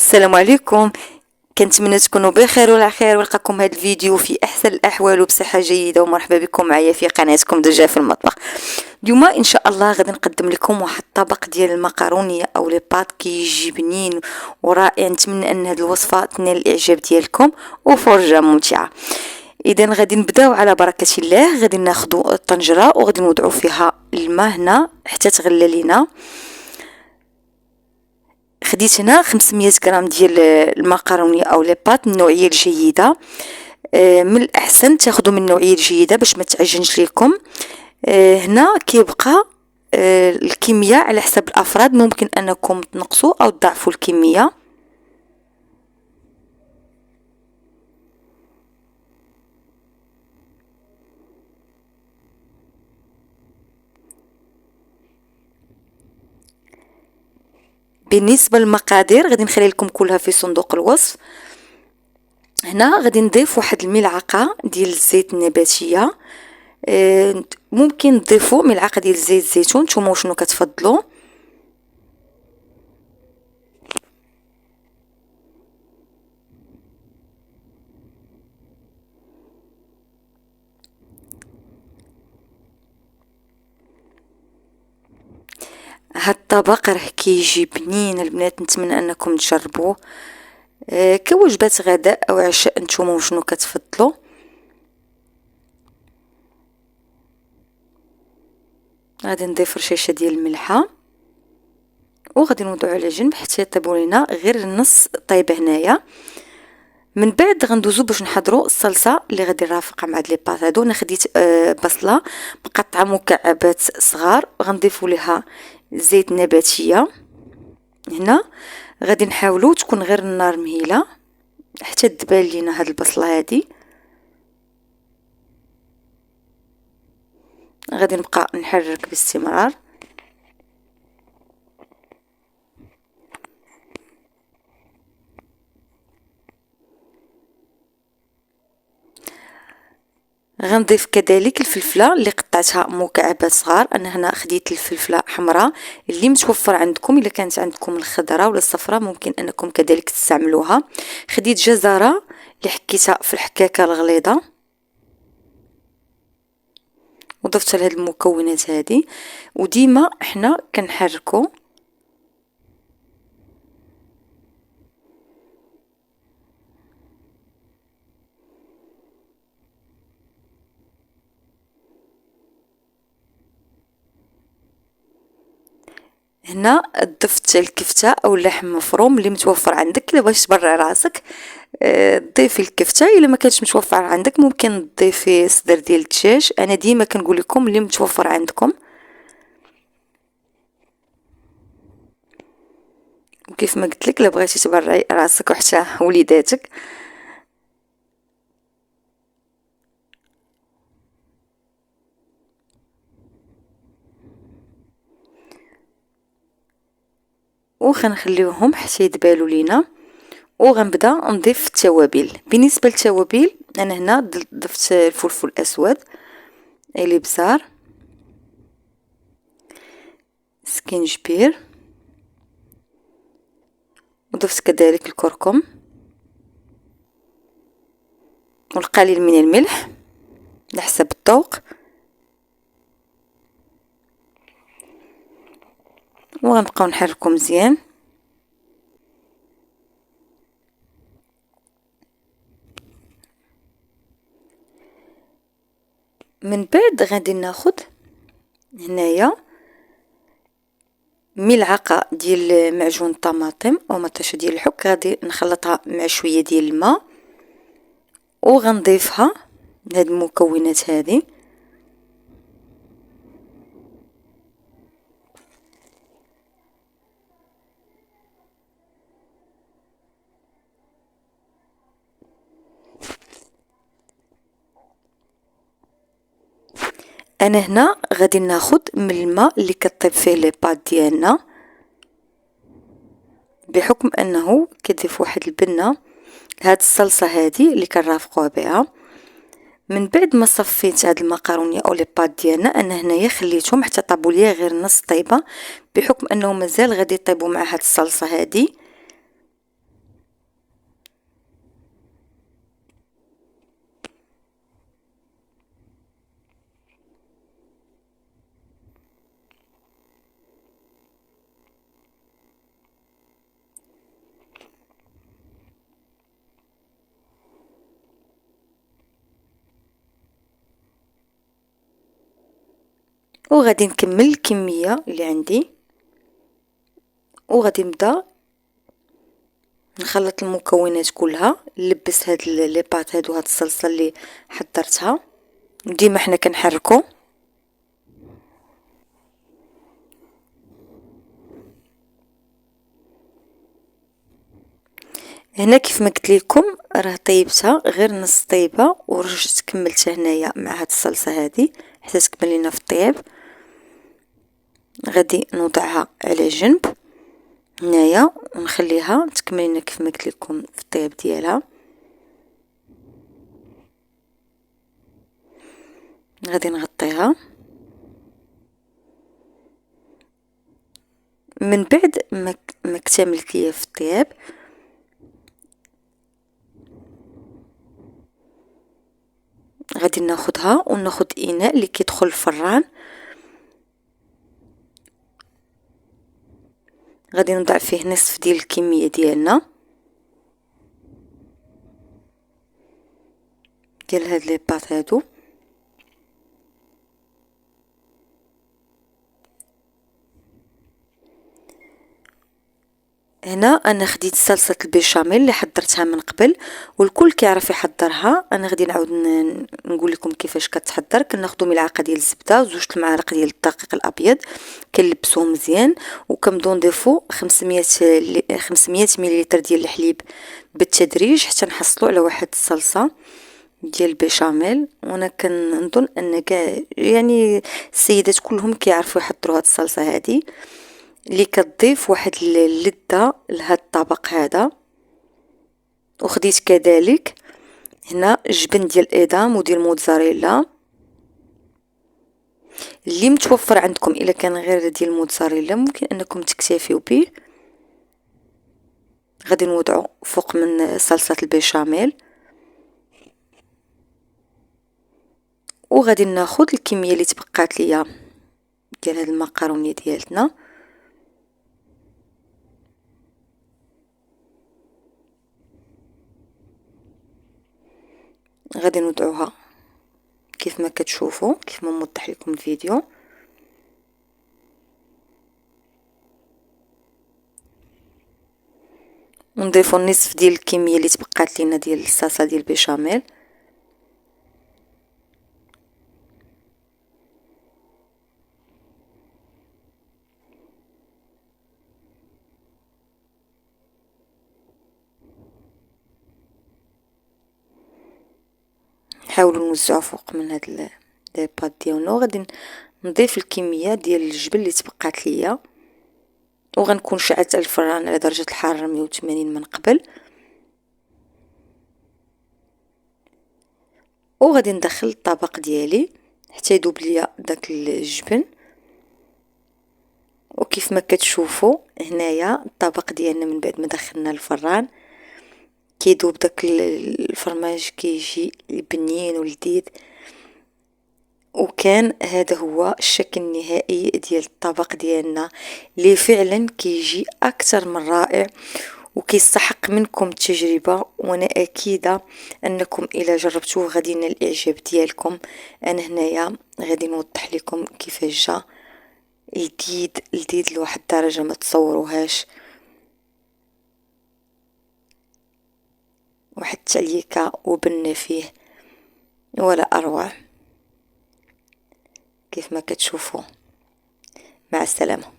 السلام عليكم. كنتمنى تكونوا بخير وعلى خير، ولقاكم هذا الفيديو في احسن الاحوال وبصحه جيده، ومرحبا بكم معايا في قناتكم دجا في المطبخ. اليوم ان شاء الله غادي نقدم لكم واحد الطبق ديال المقارونيه او لي بات كيجي بنين ورائع. نتمنى ان هذه الوصفه تنال الاعجاب ديالكم وفرجه ممتعه. اذا غادي نبداو على بركه الله. غادي ناخذوا الطنجره وغادي نوضعوا فيها الماء هنا حتى تغلى لينا. خديت هنا 500 غرام ديال المقارونيه او لي بات من النوعيه الجيده. من الاحسن تاخذوا من النوعيه الجيده باش ما تعجنش لكم. هنا كيبقى الكميه على حسب الافراد، ممكن انكم تنقصوا او تضاعفوا الكميه. بالنسبه للمقادير غادي نخلي لكم كلها في صندوق الوصف. هنا غادي نضيف واحد الملعقه ديال الزيت النباتيه، ممكن تضيفوا ملعقه ديال زيت الزيتون، نتوما وشنو كتفضلوا. هاد الطبق راه كيجي بنين البنات، نتمنى انكم تجربوه كوجبات غداء او عشاء، نتوما وشنو كتفضلوا. غادي نضيف رشيشه ديال الملحه وغادي نوضعو على جنب حتى يطيبوا لينا غير نص طيبه هنايا. من بعد غندوزو باش نحضروا الصلصه اللي غادي نرافقها مع هاد لي بات هادو. انا خديت بصله مقطعه مكعبات صغار، غنضيفوا ليها زيت نباتيه. هنا غادي نحاولوا تكون غير النار مهيله حتى تدبال لينا هاد البصله هادي. غادي نبقى نحرك باستمرار. غنضيف كذلك الفلفله اللي قطعتها مكعبات صغار. انا هنا خديت الفلفله حمراء اللي متوفر عندكم، الا كانت عندكم الخضراء ولا الصفراء ممكن انكم كذلك تستعملوها. خديت جزره اللي حكيتها في الحكاكه الغليظه وضفت لهاد المكونات هذه، وديما حنا كنحركو. هنا ضفت الكفته او اللحم مفروم اللي متوفر عندك. الا بغيتي تبرع راسك ضيفي الكفته، الا ما كانش متوفر عندك ممكن تضيفي صدر ديال الدجاج. انا ديما كنقول لكم اللي متوفر عندكم. وكيف ما قلت لك الا بغيتي تبرعي راسك وحتى وليداتك. وغنخليوهم حتى يدبالوا لينا، وغنبدا نضيف التوابل. بالنسبه للتوابل انا هنا ضفت الفلفل الاسود، الابزار، سكينجبير، وضفت كذلك الكركم والقليل من الملح على حسب الذوق. وغنبقاو نحركو مزيان. من بعد غادي ناخذ هنايا ملعقه ديال معجون الطماطم او مطيشه ديال الحك، غادي نخلطها مع شويه ديال الماء وغنضيفها لهاد المكونات هذه. انا هنا غادي ناخذ من الماء اللي كطيب فيه لي بات ديالنا، بحكم انه كيضيف واحد البنه هاد الصلصه هذه اللي كنرافقوها بها. من بعد ما صفيت هاد المقارونيه او لي بات ديالنا، انا هنايا خليتهم حتى طابوا ليا غير نص طيبه، بحكم انه مازال غادي يطيبوا مع هاد الصلصه هذه. وغادي نكمل الكميه اللي عندي، وغادي نبدا نخلط المكونات كلها، نلبس هاد لي باط هادو، هاد الصلصه اللي حضرتها. ديما حنا كنحركو. هنا كيف ما قلت لكم راه طيبتها غير نص طيبه، ورجعت كملتها هنايا مع هاد الصلصه هذه حتى تكمل لينا في الطياب. غادي نوضعها على جنب هنايا ونخليها تكمل لينا كيف ما قلت لكم في الطياب ديالها. غادي نغطيها. من بعد ما اكتملت ليا في الطياب، غادي ناخدها وناخد اناء اللي كيدخل الفران. غادي نضع فيه نصف ديال الكميه ديالنا ديال هاد لي باط هادو. هنا انا خديت صلصه البيشاميل اللي حضرتها من قبل، والكل كيعرف يحضرها. انا غادي نعاود نقول لكم كيفاش كتحضر. كناخذوا ملعقه ديال الزبده وزوج المعالق ديال الدقيق الابيض، كنلبسوه مزيان، وكنبداو نضيفوا 500 مليلتر ديال الحليب بالتدريج حتى نحصلوا على واحد الصلصه ديال البيشاميل. وانا كنظن ان كاع يعني السيدات كلهم كيعرفوا يحضروا هاد الصلصه هذه اللي كتضيف واحد اللذة لهاد الطبق هذا. وخديت كذلك هنا جبن ديال الإدام وديال الموتزاريلا اللي متوفر عندكم. الا كان غير ديال الموتزاريلا ممكن انكم تكتفيو به. غادي نوضعو فوق من صلصة البيشاميل، وغادي ناخد الكمية اللي تبقات ليا ديال هاد المقاروني ديالتنا. غادي نوضعوها كيف ما كتشوفوا، كيف ما موضح لكم الفيديو. ونضيفوا النصف ديال الكميه اللي تبقات لينا ديال الصلصه ديال البيشاميل. نحاولوا نوزعوا فوق من هاد لي باط ديالنا. وغادي نضيف الكميه ديال الجبن اللي تبقات ليا، وغنكون شعلت الفران على درجه الحراره 180 من قبل. وغادي ندخل الطبق ديالي حتى يذوب ليا داك الجبن. وكيف ما كتشوفوا هنايا الطبق ديالنا من بعد ما دخلنا الفران كيذوب داك الفرماج، كيجي بنين ولذيذ. وكان هذا هو الشكل النهائي ديال الطبق ديالنا اللي فعلا كيجي اكثر من رائع، وكيستحق منكم التجربه. وانا اكيده انكم الى جربتوه غادي ينال الاعجاب ديالكم. انا هنايا غادي نوضح لكم كيفاش جا لذيذ لذيذ لواحد الدرجه ما تصوروهاش. واحد التعليكه وبنه فيه ولا اروع كيف ما كتشوفوا. مع السلامه.